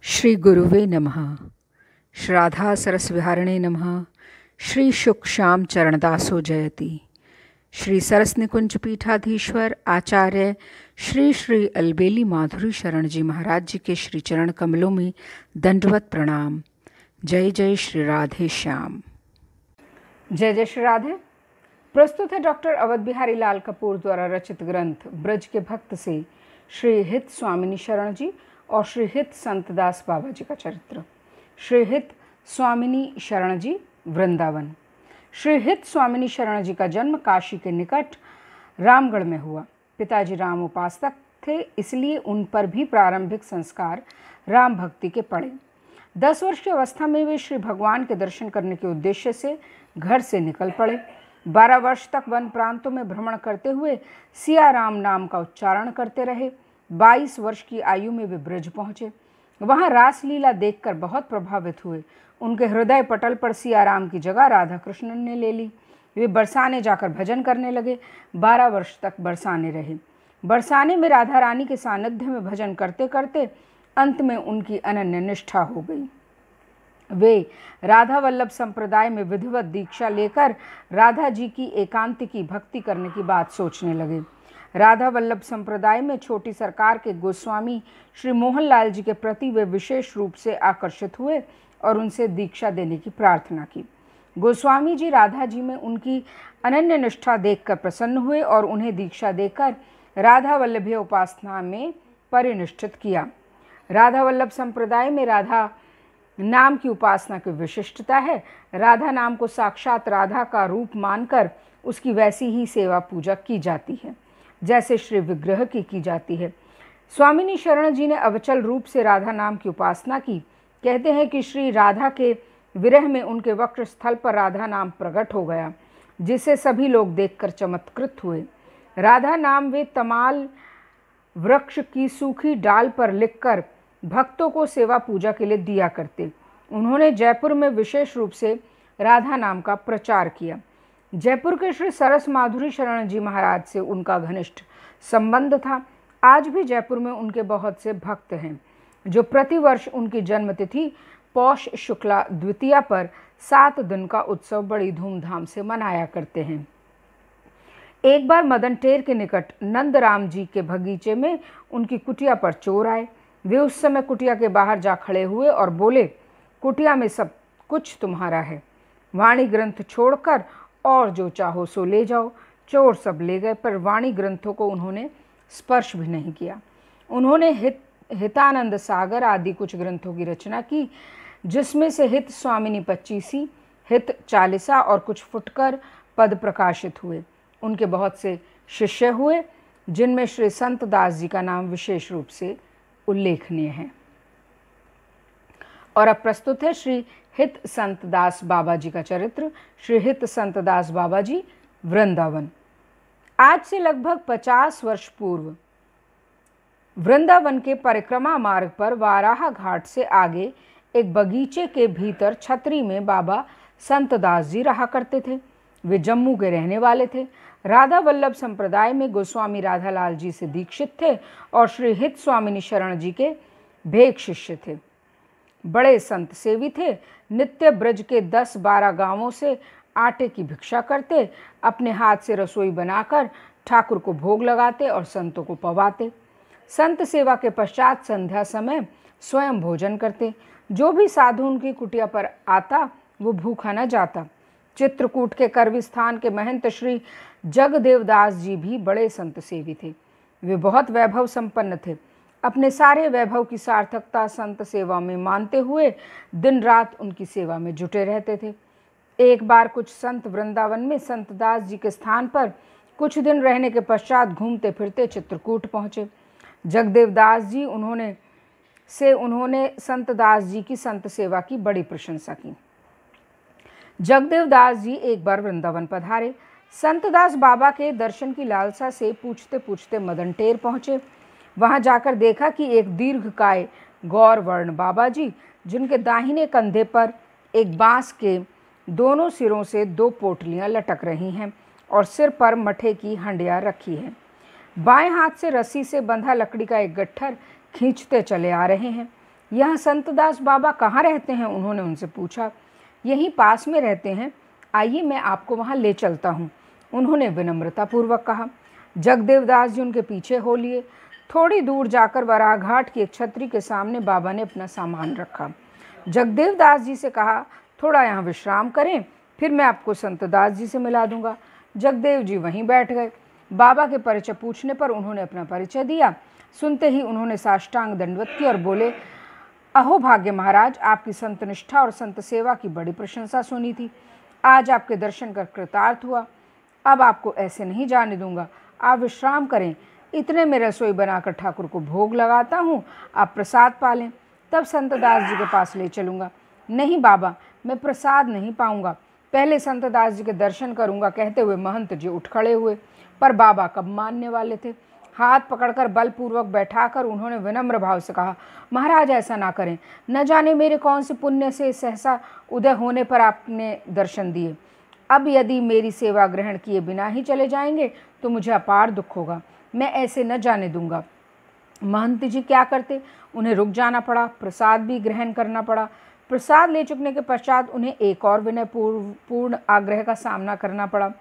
श्री गुरुवे नमः। श्राद्धा सरसविहारिणे नमः। श्री शुक श्याम चरणदासो जयति। श्री सरस निकुंज पीठाधीश्वर आचार्य श्री श्री अलबेली माधुरी शरण जी महाराज जी के श्री चरण कमलों में दंडवत प्रणाम। जय जय श्री राधे श्याम। जय जय श्री राधे। प्रस्तुत है डॉक्टर अवध बिहारी लाल कपूर द्वारा रचित ग्रंथ ब्रज के भक्त से श्री हित स्वामिनी शरण जी और श्री हित संतदास बाबा जी का चरित्र। श्री हित स्वामिनी शरण जी वृंदावन। श्री हित स्वामिनी शरण जी का जन्म काशी के निकट रामगढ़ में हुआ। पिताजी राम उपासक थे, इसलिए उन पर भी प्रारंभिक संस्कार राम भक्ति के पड़े। 10 वर्ष की अवस्था में वे श्री भगवान के दर्शन करने के उद्देश्य से घर से निकल पड़े। 12 वर्ष तक वन प्रांतों में भ्रमण करते हुए सिया राम नाम का उच्चारण करते रहे। 22 वर्ष की आयु में वे ब्रज पहुँचे। वहाँ रासलीला देखकर बहुत प्रभावित हुए। उनके हृदय पटल पर सिया राम की जगह राधा कृष्ण ने ले ली। वे बरसाने जाकर भजन करने लगे। 12 वर्ष तक बरसाने रहे। बरसाने में राधा रानी के सानिध्य में भजन करते करते अंत में उनकी अनन्य निष्ठा हो गई। वे राधा वल्लभ संप्रदाय में विधिवत दीक्षा लेकर राधा जी की एकांतिकी भक्ति करने की बात सोचने लगे। राधा वल्लभ संप्रदाय में छोटी सरकार के गोस्वामी श्री मोहनलाल जी के प्रति वे विशेष रूप से आकर्षित हुए और उनसे दीक्षा देने की प्रार्थना की। गोस्वामी जी राधा जी में उनकी अनन्य निष्ठा देखकर प्रसन्न हुए और उन्हें दीक्षा देकर राधा वल्लभीय उपासना में परिनिष्ठित किया। राधा वल्लभ संप्रदाय में राधा नाम की उपासना की विशिष्टता है। राधा नाम को साक्षात राधा का रूप मानकर उसकी वैसी ही सेवा पूजा की जाती है जैसे श्री विग्रह की जाती है। स्वामिनी शरण जी ने अवचल रूप से राधा नाम की उपासना की। कहते हैं कि श्री राधा के विरह में उनके वक्र स्थल पर राधा नाम प्रकट हो गया, जिसे सभी लोग देखकर चमत्कृत हुए। राधा नाम वे तमाल वृक्ष की सूखी डाल पर लिखकर भक्तों को सेवा पूजा के लिए दिया करते। उन्होंने जयपुर में विशेष रूप से राधा नाम का प्रचार किया। जयपुर के श्री सरस माधुरी शरण जी महाराज से उनका घनिष्ठ संबंध था। आज भी जयपुर में उनके बहुत से भक्त हैं जो प्रतिवर्ष उनकी जन्मतिथि पौष शुक्ला द्वितीया पर 7 दिन का उत्सव बड़ी धूमधाम से मनाया करते हैं। एक बार मदन टेर के निकट नंदराम जी के बगीचे में उनकी कुटिया पर चोर आए। वे उस समय कुटिया के बाहर जा खड़े हुए और बोले, कुटिया में सब कुछ तुम्हारा है, वाणी ग्रंथ छोड़कर और जो चाहो सो ले जाओ। चोर सब ले गए, पर वाणी ग्रंथों को उन्होंने स्पर्श भी नहीं किया। उन्होंने हितानंद सागर आदि कुछ ग्रंथों की रचना की, जिसमें से हित स्वामिनी 25, हित 40 और कुछ फुटकर पद प्रकाशित हुए। उनके बहुत से शिष्य हुए, जिनमें श्री संतदास जी का नाम विशेष रूप से उल्लेखनीय है। और अब प्रस्तुत है श्री हित संतदास बाबा जी का चरित्र। श्री हित संतदास बाबा जी वृंदावन। आज से लगभग 50 वर्ष पूर्व वृंदावन के परिक्रमा मार्ग पर वाराह घाट से आगे एक बगीचे के भीतर छतरी में बाबा संतदास जी रहा करते थे। वे जम्मू के रहने वाले थे। राधा वल्लभ संप्रदाय में गोस्वामी राधालाल जी से दीक्षित थे और श्री हित स्वामिनी शरण जी के भेक शिष्य थे। बड़े संत सेवी थे। नित्य ब्रज के 10-12 गांवों से आटे की भिक्षा करते, अपने हाथ से रसोई बनाकर ठाकुर को भोग लगाते और संतों को पवाते। संत सेवा के पश्चात संध्या समय स्वयं भोजन करते। जो भी साधु उनकी कुटिया पर आता वो भूखा न जाता। चित्रकूट के करवी स्थान के महंत श्री जगदेवदास जी भी बड़े संत सेवी थे। वे बहुत वैभव संपन्न थे। अपने सारे वैभव की सार्थकता संत सेवा में मानते हुए दिन रात उनकी सेवा में जुटे रहते थे। एक बार कुछ संत वृंदावन में संतदास जी के स्थान पर कुछ दिन रहने के पश्चात घूमते फिरते चित्रकूट पहुँचे। जगदेवदास जी उन्होंने संतदास जी की संत सेवा की बड़ी प्रशंसा की। जगदेवदास जी एक बार वृंदावन पधारे। संतदास बाबा के दर्शन की लालसा से पूछते पूछते मदन टेर पहुँचे। वहां जाकर देखा कि एक दीर्घकाय गौर वर्ण बाबा जी, जिनके दाहिने कंधे पर एक बांस के दोनों सिरों से 2 पोटलियां लटक रही हैं और सिर पर मठे की हंडिया रखी है। बाएं हाथ से रस्सी से बंधा लकड़ी का एक गट्ठर खींचते चले आ रहे हैं। यह संतदास बाबा कहाँ रहते हैं? उन्होंने उनसे पूछा। यहीं पास में रहते हैं, आइए मैं आपको वहाँ ले चलता हूँ, उन्होंने विनम्रतापूर्वक कहा। जगदेव दास जी उनके पीछे हो लिए। थोड़ी दूर जाकर वराह घाट की एक छतरी के सामने बाबा ने अपना सामान रखा। जगदेव दास जी से कहा, थोड़ा यहाँ विश्राम करें, फिर मैं आपको संतदास जी से मिला दूंगा। जगदेव जी वहीं बैठ गए। बाबा के परिचय पूछने पर उन्होंने अपना परिचय दिया। सुनते ही उन्होंने साष्टांग दंडवत की और बोले, अहो भाग्य महाराज, आपकी संत निष्ठा और संत सेवा की बड़ी प्रशंसा सुनी थी। आज आपके दर्शन कर कृतार्थ हुआ। अब आपको ऐसे नहीं जाने दूंगा, आप विश्राम करें। इतने में रसोई बनाकर ठाकुर को भोग लगाता हूँ, आप प्रसाद पालें, तब संतदास जी के पास ले चलूँगा। नहीं बाबा, मैं प्रसाद नहीं पाऊँगा, पहले संतदास जी के दर्शन करूँगा, कहते हुए महंत जी उठ खड़े हुए। पर बाबा कब मानने वाले थे। हाथ पकड़कर बलपूर्वक बैठाकर उन्होंने विनम्र भाव से कहा, महाराज ऐसा ना करें, न जाने मेरे कौन से पुण्य से सहसा उदय होने पर आपने दर्शन दिए। अब यदि मेरी सेवा ग्रहण किए बिना ही चले जाएंगे तो मुझे अपार दुख होगा, मैं ऐसे न जाने दूंगा। महंत जी क्या करते, उन्हें रुक जाना पड़ा, प्रसाद भी ग्रहण करना पड़ा। प्रसाद ले चुकने के पश्चात उन्हें एक और विनय पूर्ण आग्रह का सामना करना पड़ा।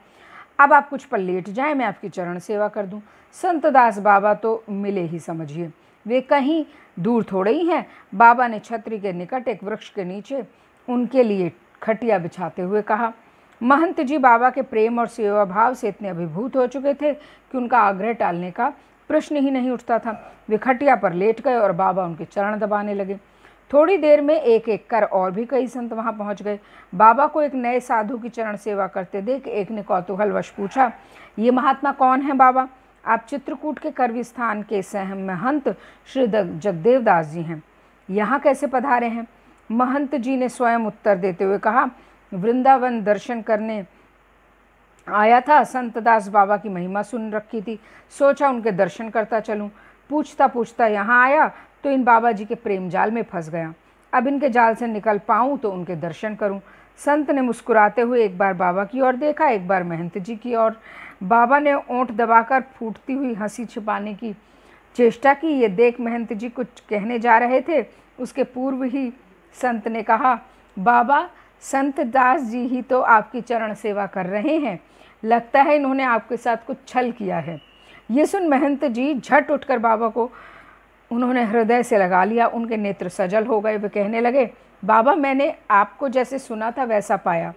अब आप कुछ पल लेट जाएं, मैं आपकी चरण सेवा कर दूं। संतदास बाबा तो मिले ही समझिए, वे कहीं दूर थोड़े ही हैं। बाबा ने छतरी के निकट एक वृक्ष के नीचे उनके लिए खटिया बिछाते हुए कहा। महंत जी बाबा के प्रेम और सेवा भाव से इतने अभिभूत हो चुके थे कि उनका आग्रह टालने का प्रश्न ही नहीं उठता था। वे खटिया पर लेट गए और बाबा उनके चरण दबाने लगे। थोड़ी देर में एक एक कर और भी कई संत वहां पहुंच गए। बाबा को एक नए साधु की चरण सेवा करते देख एक ने कौतूहलवश पूछा, ये महात्मा कौन है बाबा? आप चित्रकूट के करवी स्थान के महंत श्री जगदेव दास जी हैं, यहाँ कैसे पधारे हैं? महंत जी ने स्वयं उत्तर देते हुए कहा, वृंदावन दर्शन करने आया था, संतदास बाबा की महिमा सुन रखी थी, सोचा उनके दर्शन करता चलूं। पूछता पूछता यहाँ आया तो इन बाबा जी के प्रेम जाल में फंस गया। अब इनके जाल से निकल पाऊँ तो उनके दर्शन करूं। संत ने मुस्कुराते हुए एक बार बाबा की ओर देखा, एक बार महंत जी की ओर। बाबा ने ओंठ दबाकर फूटती हुई हंसी छिपाने की चेष्टा की। ये देख महंत जी कुछ कहने जा रहे थे, उसके पूर्व ही संत ने कहा, बाबा संत दास जी ही तो आपकी चरण सेवा कर रहे हैं, लगता है इन्होंने आपके साथ कुछ छल किया है। ये सुन महंत जी झट उठकर बाबा को उन्होंने हृदय से लगा लिया। उनके नेत्र सजल हो गए। वे कहने लगे, बाबा मैंने आपको जैसे सुना था वैसा पाया,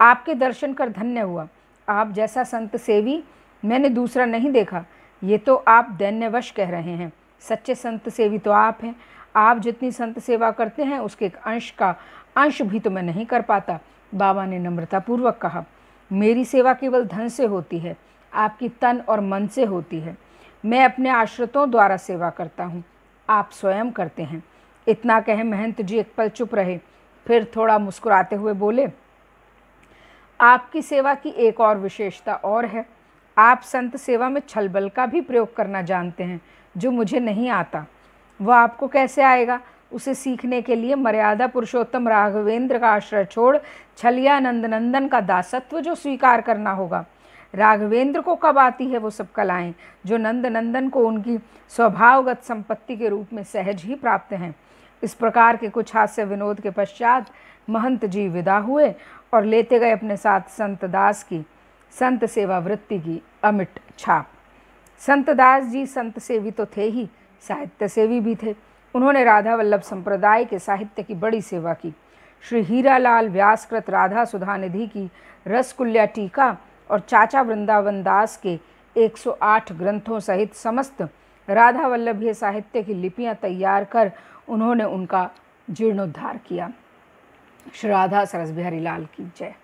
आपके दर्शन कर धन्य हुआ। आप जैसा संत सेवी मैंने दूसरा नहीं देखा। ये तो आप दैन्यवश कह रहे हैं, सच्चे संत सेवी तो आप हैं। आप जितनी संत सेवा करते हैं उसके एक अंश का अंश भी तो मैं नहीं कर पाता। बाबा ने नम्रतापूर्वक कहा, मेरी सेवा केवल धन से होती है, आपकी तन और मन से होती है। मैं अपने आश्रितों द्वारा सेवा करता हूँ, आप स्वयं करते हैं। इतना कहे महंत जी एक पल चुप रहे, फिर थोड़ा मुस्कुराते हुए बोले, आपकी सेवा की एक और विशेषता और है, आप संत सेवा में छल बल का भी प्रयोग करना जानते हैं, जो मुझे नहीं आता। वह आपको कैसे आएगा? उसे सीखने के लिए मर्यादा पुरुषोत्तम राघवेंद्र का आश्रय छोड़ छलिया नंदनंदन का दासत्व जो स्वीकार करना होगा। राघवेंद्र को कब आती है वो सब कलाएं जो नंदनंदन को उनकी स्वभावगत संपत्ति के रूप में सहज ही प्राप्त हैं। इस प्रकार के कुछ हास्य विनोद के पश्चात महंत जी विदा हुए और लेते गए अपने साथ संत दास की संत सेवा वृत्ति की अमिट छाप। संत दास जी संत सेवी तो थे ही, साहित्य सेवी भी थे। उन्होंने राधा वल्लभ संप्रदाय के साहित्य की बड़ी सेवा की। श्री हीरालाल व्यासकृत राधा सुधानिधि की रसकुल्या टीका और चाचा वृंदावन दास के 108 ग्रंथों सहित समस्त राधा वल्लभीय साहित्य की लिपियां तैयार कर उन्होंने उनका जीर्णोद्धार किया। श्री राधा सरस बिहारी लाल की जय।